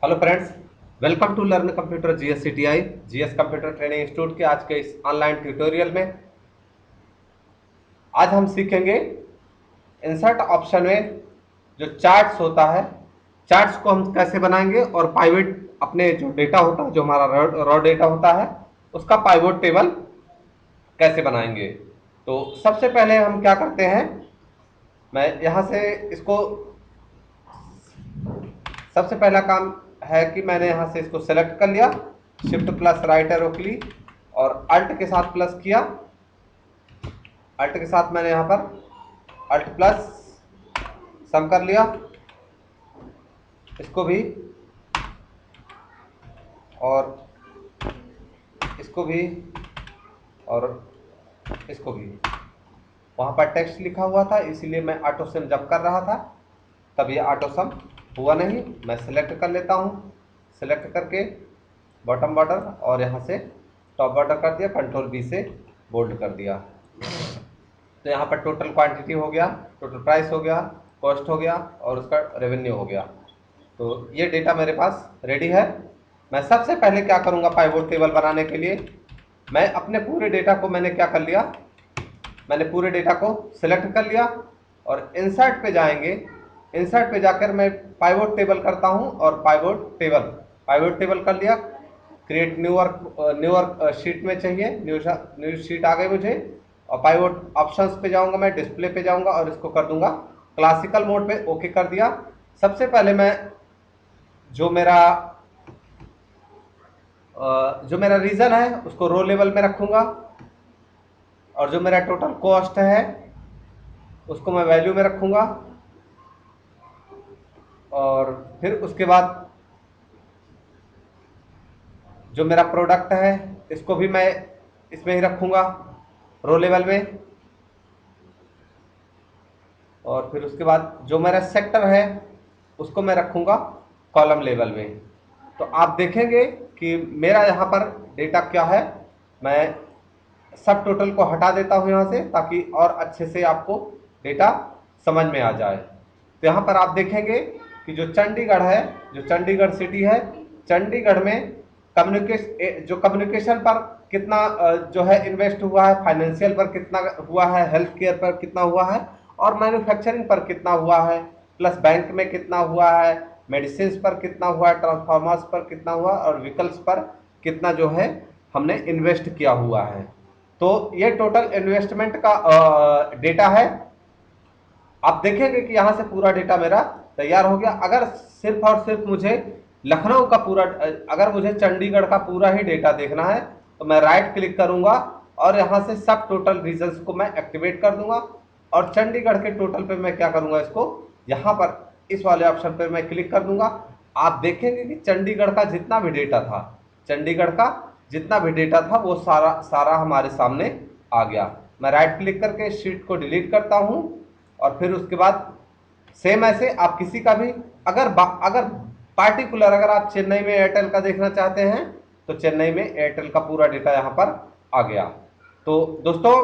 Hello friends, welcome to learn computer GS GS computer training institute के आज के इस ऑनलाइन ट्यूटोरियल में आज हम सीखेंगे इंसर्ट ऑप्शन में जो चार्ट्स होता है, चार्ट्स को हम कैसे बनाएंगे और पाइवट अपने जो डेटा होता है, जो हमारा रॉ डेटा होता है, उसका पाइवट टेबल कैसे बनाएंगे। तो सबसे पहले हम क्या करते हैं, मैं यहाँ से इसको सबसे पहला काम है कि मैंने यहाँ से इसको सेलेक्ट कर लिया, shift plus right arrow click और अल्ट के साथ प्लस किया। अल्ट के साथ मैंने यहाँ पर अल्ट प्लस सम कर लिया, इसको भी और इसको भी और इसको भी। वहाँ पर टेक्स्ट लिखा हुआ था इसीलिए मैं ऑटो सम जब कर रहा था तब ये ऑटो सम हुआ नहीं। मैं सिलेक्ट कर लेता हूँ, सिलेक्ट करके बॉटम बॉर्डर और यहाँ से टॉप बॉर्डर कर दिया, कंट्रोल बी से बोल्ड कर दिया। तो यहाँ पर टोटल क्वांटिटी हो गया, टोटल प्राइस हो गया, कॉस्ट हो गया और उसका रेवेन्यू हो गया। तो ये डेटा मेरे पास रेडी है। मैं सबसे पहले क्या करूँगा, पाइवट टेबल बनाने के लिए मैं अपने पूरे डेटा को मैंने क्या कर लिया, मैंने पूरे डेटा को सिलेक्ट कर लिया और इंसर्ट पे जाएंगे। इंसर्ट पे जाकर मैं पाइवट टेबल करता हूं और पाइवट टेबल कर लिया। क्रिएट न्यूअर शीट में चाहिए, न्यू शीट आ गई मुझे और पाइवट ऑप्शंस पे जाऊंगा, मैं डिस्प्ले पे जाऊंगा और इसको कर दूंगा क्लासिकल मोड पे, ओके कर दिया। सबसे पहले मैं जो मेरा रीजन है उसको रो लेवल में रखूंगा और जो मेरा टोटल कॉस्ट है उसको मैं वैल्यू में रखूंगा और फिर उसके बाद जो मेरा प्रोडक्ट है इसको भी मैं इसमें ही रखूंगा रो लेवल में। और फिर उसके बाद जो मेरा सेक्टर है उसको मैं रखूंगा कॉलम लेवल में। तो आप देखेंगे कि मेरा यहाँ पर डेटा क्या है। मैं सब टोटल को हटा देता हूँ यहाँ से ताकि और अच्छे से आपको डेटा समझ में आ जाए। तो यहाँ पर आप देखेंगे कि जो चंडीगढ़ है, जो चंडीगढ़ सिटी है, चंडीगढ़ में कम्युनिकेशन पर कितना जो है इन्वेस्ट हुआ है, फाइनेंशियल पर कितना हुआ है, हेल्थ केयर पर कितना हुआ है और मैन्युफैक्चरिंग पर कितना हुआ है, प्लस बैंक में कितना हुआ है, मेडिसिन पर कितना हुआ है, ट्रांसफार्मर्स पर कितना हुआ और व्हीकल्स पर कितना जो है हमने इन्वेस्ट किया हुआ है। तो ये टोटल इन्वेस्टमेंट का डेटा है। आप देखेंगे कि यहाँ से पूरा डेटा मेरा तैयार हो गया। अगर सिर्फ और सिर्फ मुझे लखनऊ का पूरा, अगर मुझे चंडीगढ़ का पूरा ही डेटा देखना है तो मैं राइट क्लिक करूंगा और यहाँ से सब टोटल रीजन्स को मैं एक्टिवेट कर दूंगा और चंडीगढ़ के टोटल पे मैं क्या करूंगा, इसको यहाँ पर इस वाले ऑप्शन पे मैं क्लिक कर दूंगा। आप देखेंगे कि चंडीगढ़ का जितना भी डेटा था, चंडीगढ़ का जितना भी डेटा था वो सारा सारा हमारे सामने आ गया। मैं राइट क्लिक करके शीट को डिलीट करता हूँ और फिर उसके बाद सेम ऐसे आप किसी का भी अगर पार्टिकुलर अगर आप चेन्नई में एयरटेल का देखना चाहते हैं तो चेन्नई में एयरटेल का पूरा डेटा यहाँ पर आ गया। तो दोस्तों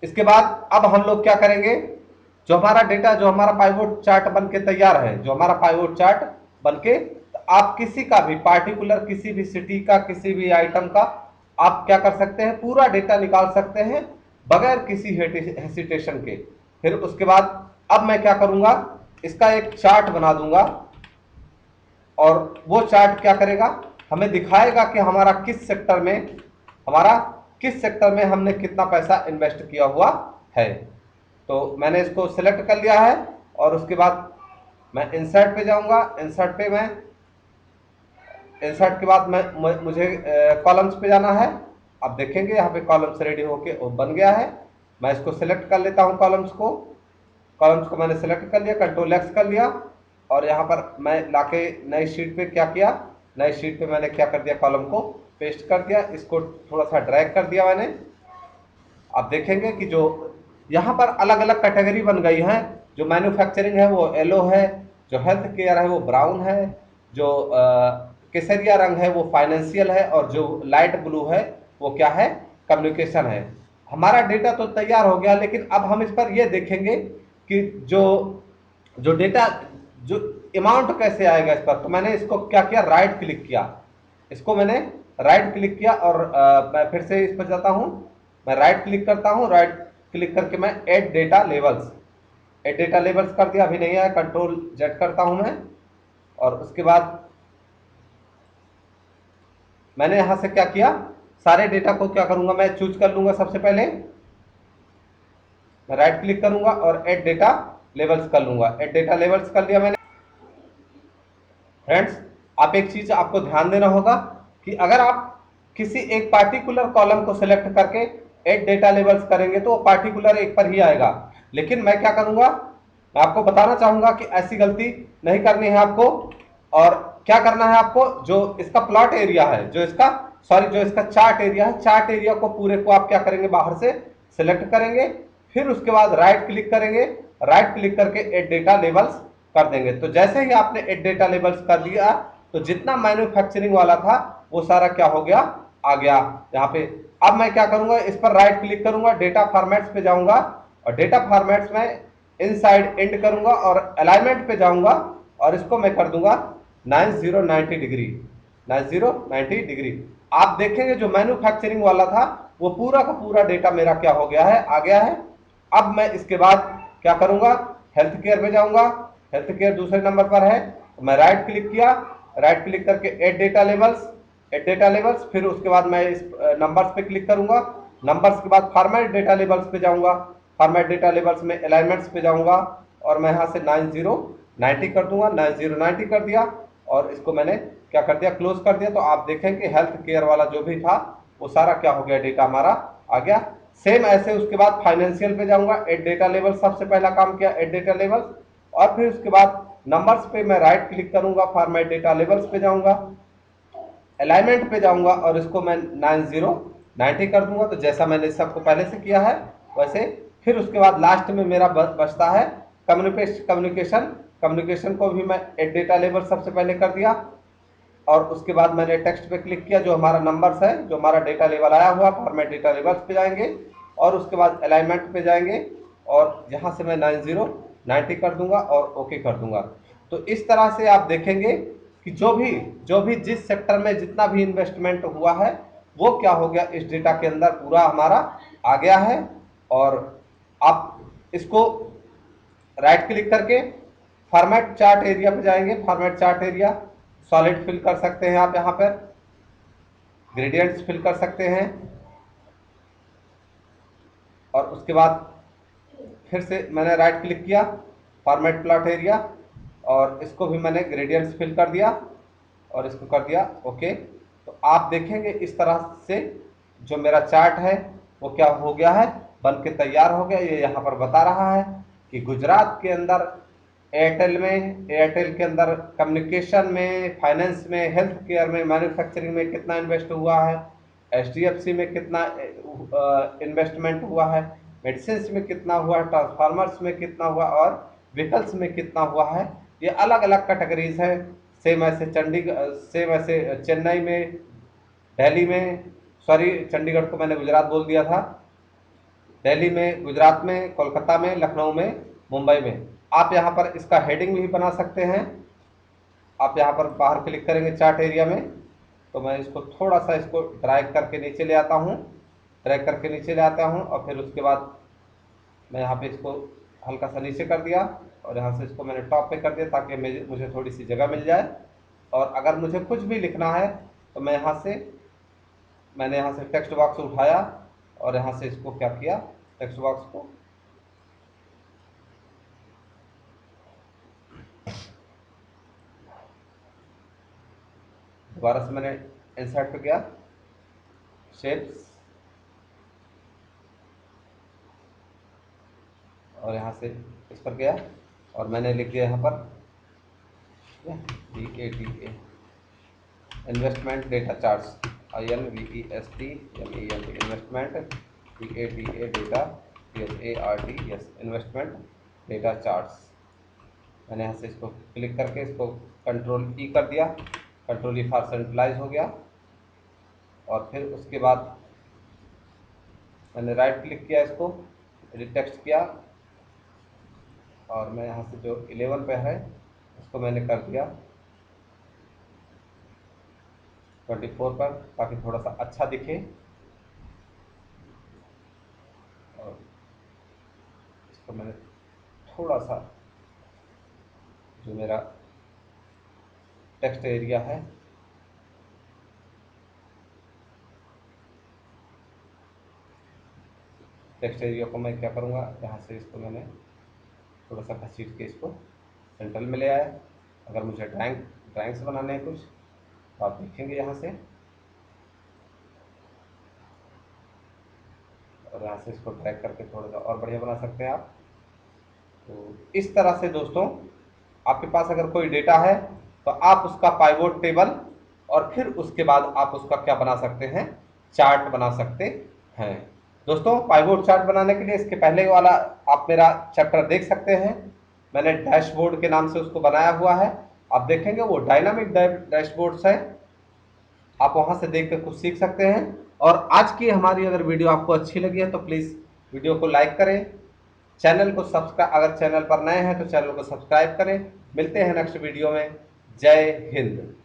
इसके बाद अब हम लोग क्या करेंगे, जो हमारा डेटा, जो हमारा पाइवट चार्ट बन के तैयार है, जो हमारा पाइवट चार्ट बन के, आप किसी का भी पार्टिकुलर, किसी भी सिटी का, किसी भी आइटम का आप क्या कर सकते हैं, पूरा डेटा निकाल सकते हैं बगैर किसी हेसिटेशन के। फिर उसके बाद अब मैं क्या करूंगा, इसका एक चार्ट बना दूंगा और वो चार्ट क्या करेगा, हमें दिखाएगा कि हमारा किस सेक्टर में हमने कितना पैसा इन्वेस्ट किया हुआ है। तो मैंने इसको सिलेक्ट कर लिया है और उसके बाद मैं इंसर्ट पे जाऊंगा। इंसर्ट के बाद मुझे कॉलम्स पे जाना है। आप देखेंगे यहाँ पे कॉलम्स रेडी होके बन गया है। मैं इसको सिलेक्ट कर लेता हूँ, कॉलम्स को मैंने सिलेक्ट कर लिया, कंट्रोल एक्स कर लिया और यहाँ पर मैं लाके नई शीट पे क्या किया, नई शीट पे मैंने क्या कर दिया, कॉलम को पेस्ट कर दिया, इसको थोड़ा सा ड्रैग कर दिया मैंने। आप देखेंगे कि जो यहाँ पर अलग अलग कैटेगरी बन गई हैं। जो मैन्युफैक्चरिंग है वो येलो है, जो हेल्थ केयर है वो ब्राउन है, जो केसरिया रंग है वो फाइनेंशियल है और जो लाइट ब्लू है वो क्या है, कम्युनिकेशन है। हमारा डेटा तो तैयार हो गया, लेकिन अब हम इस पर ये देखेंगे कि जो जो डेटा जो अमाउंट कैसे आएगा इस पर, तो मैंने इसको क्या किया, राइट क्लिक किया, इसको मैंने राइट क्लिक किया और मैं फिर से इस पर जाता हूं, मैं राइट क्लिक करता हूं, राइट क्लिक करके मैं add data levels, add data levels कर दिया, अभी नहीं आया, कंट्रोल जेड करता हूं मैं, और उसके बाद मैंने यहां से क्या किया, सारे डेटा को क्या करूंगा, मैं चूज कर लूंगा, सबसे पहले मैं राइट क्लिक करूंगा और ऐड डेटा लेवल्स कर लूंगा, ऐड डेटा लेवल्स कर लिया मैंने। फ्रेंड्स, आप एक चीज आपको ध्यान देना होगा कि अगर आप किसी एक पार्टिकुलर कॉलम को सिलेक्ट करके ऐड डेटा लेवल्स करेंगे तो वो पार्टिकुलर एक पर ही आएगा, लेकिन मैं क्या करूंगा, मैं आपको बताना चाहूंगा कि ऐसी गलती नहीं करनी है आपको, और क्या करना है आपको, जो इसका प्लॉट एरिया है, जो इसका चार्ट एरिया है, चार्ट एरिया को पूरे को आप क्या करेंगे, बाहर से सिलेक्ट करेंगे, फिर उसके बाद राइट क्लिक करेंगे, राइट क्लिक करके ऐड डेटा लेवल्स कर देंगे। तो जैसे ही आपने ऐड डेटा लेबल्स कर दिया तो जितना मैन्युफैक्चरिंग वाला था वो सारा क्या हो गया, आ गया यहाँ पे। अब मैं क्या करूंगा, इस पर राइट क्लिक करूंगा, डेटा फॉर्मेट्स पे जाऊंगा, और डेटा फॉर्मेट्स में इनसाइड एंड करूंगा और अलाइनमेंट पे जाऊंगा, और इसको मैं कर दूंगा 9090 डिग्री, 9090 डिग्री। आप देखेंगे जो मैन्युफैक्चरिंग वाला था वो पूरा का पूरा डेटा मेरा क्या हो गया है, आ गया है। अब मैं इसके बाद क्या करूंगा, हेल्थ केयर पे जाऊंगा, हेल्थ केयर दूसरे नंबर पर है, तो मैं राइट क्लिक किया, राइट क्लिक करके add data levels, add data levels, फिर उसके बाद मैं इस नंबर्स पे क्लिक करूंगा, नंबर्स के बाद फॉर्मेट डेटा लेवल्स पे जाऊंगा, फॉर्मेट डेटा लेवल्स में अलाइनमेंट्स पे जाऊंगा, और मैं यहाँ से 9090 कर दूंगा, 9090 कर दिया, और इसको मैंने क्या कर दिया, क्लोज कर दिया। तो आप देखें कि हेल्थ केयर वाला जो भी था वो सारा क्या हो गया, डेटा हमारा आ गया। सेम ऐसे उसके बाद फाइनेंशियल पे जाऊंगा, ऐड डेटा लेवल, सबसे पहला काम किया ऐड डेटा लेवल, और फिर उसके बाद नंबर्स पे मैं राइट क्लिक करूंगा, फॉर्मेट डेटा लेवल्स पे जाऊंगा, अलाइनमेंट पे जाऊंगा, और इसको मैं 9090 कर दूंगा। तो जैसा मैंने सबको पहले से किया है वैसे, फिर उसके बाद लास्ट में मेरा बचता है कम्युनिकेशन, कम्युनिकेशन को भी मैं ऐड डेटा लेवल सबसे पहले कर दिया, और उसके बाद मैंने टेक्स्ट पे क्लिक किया, जो हमारा नंबर्स है, जो हमारा डेटा लेवल आया हुआ, फॉर्मेट डेटा लेवल्स पे जाएंगे, और उसके बाद अलाइनमेंट पे जाएंगे, और यहाँ से मैं 9090 कर दूंगा और ओके कर दूंगा। तो इस तरह से आप देखेंगे कि जो भी जिस सेक्टर में जितना भी इन्वेस्टमेंट हुआ है वो क्या हो गया, इस डेटा के अंदर पूरा हमारा आ गया है। और आप इसको राइट क्लिक करके फॉर्मेट चार्ट एरिया पे जाएंगे, format chart area, solid fill कर सकते हैं आप, यहाँ पर ग्रेडियंट्स फिल कर सकते हैं, और उसके बाद फिर से मैंने राइट क्लिक किया, फॉर्मेट प्लॉट एरिया, और इसको भी मैंने ग्रेडियंट्स फिल कर दिया, और इसको कर दिया ओके। तो आप देखेंगे इस तरह से जो मेरा चार्ट है वो क्या हो गया है, बन के तैयार हो गया। ये यहाँ पर बता रहा है कि गुजरात के अंदर एयरटेल के अंदर कम्युनिकेशन में, फाइनेंस में, हेल्थ केयर में, मैन्युफैक्चरिंग में कितना इन्वेस्ट हुआ है, एचडीएफसी में कितना इन्वेस्टमेंट हुआ है, मेडिसिन में कितना हुआ है, ट्रांसफार्मर्स में कितना हुआ, और व्हीकल्स में कितना हुआ है। ये अलग अलग कैटेगरीज है। सेम ऐसे चेन्नई में, दिल्ली में, सॉरी चंडीगढ़ को मैंने गुजरात बोल दिया था, दिल्ली में, गुजरात में, कोलकाता में, लखनऊ में, मुंबई में। आप यहाँ पर इसका हेडिंग भी बना सकते हैं। आप यहाँ पर बाहर क्लिक करेंगे चार्ट एरिया में, तो मैं इसको थोड़ा सा इसको ड्रैग करके नीचे ले आता हूँ, ड्रैग करके नीचे ले आता हूँ, और फिर उसके बाद मैं यहाँ पे इसको हल्का सा नीचे कर दिया, और यहाँ से इसको मैंने टॉप पे कर दिया ताकि मुझे थोड़ी सी जगह मिल जाए। और अगर मुझे कुछ भी लिखना है तो मैंने यहाँ से टेक्स्ट बॉक्स उठाया, और यहाँ से इसको क्या किया, टेक्स्ट बॉक्स को दोबारा से मैंने इंसर्ट पे गया, शेप्स, और यहाँ से इस पर गया, और मैंने लिख दिया यहाँ पर DATA, investment data charts, INVESTMENT, investment, DATA data, YES, investment data charts. मैंने यहाँ से इसको क्लिक करके इसको कंट्रोल ई कर दिया, कंट्रोल ई फॉर सेंट्रलाइज हो गया, और फिर उसके बाद मैंने राइट क्लिक किया, इसको एडिट टेक्स्ट किया, और मैं यहाँ से जो 11 पे है इसको मैंने कर दिया 24 पर, ताकि थोड़ा सा अच्छा दिखे। और इसको मैंने थोड़ा सा, जो मेरा टेक्स्ट एरिया है, टेक्स्ट एरिया को मैं क्या करूँगा, यहाँ से इसको मैंने थोड़ा सा घसीट के इसको सेंट्रल में ले आया। अगर मुझे ड्राइंग्स बनाने हैं कुछ, तो आप देखेंगे यहाँ से, और यहाँ से इसको ड्रैग करके थोड़ा सा और बढ़िया बना सकते हैं आप। तो इस तरह से दोस्तों, आपके पास अगर कोई डेटा है तो आप उसका पाइवोट टेबल, और फिर उसके बाद आप उसका क्या बना सकते हैं, चार्ट बना सकते हैं। दोस्तों, पाइवोट चार्ट बनाने के लिए इसके पहले वाला आप मेरा चैप्टर देख सकते हैं, मैंने डैशबोर्ड के नाम से उसको बनाया हुआ है। आप देखेंगे वो डायनामिक डैशबोर्ड्स है, आप वहां से देख कर कुछ सीख सकते हैं। और आज की हमारी अगर वीडियो आपको अच्छी लगी है तो प्लीज़ वीडियो को लाइक करें, चैनल को सब्सक्राइब, अगर चैनल पर नए हैं तो चैनल को सब्सक्राइब करें। मिलते हैं नेक्स्ट वीडियो में। जय हिंद।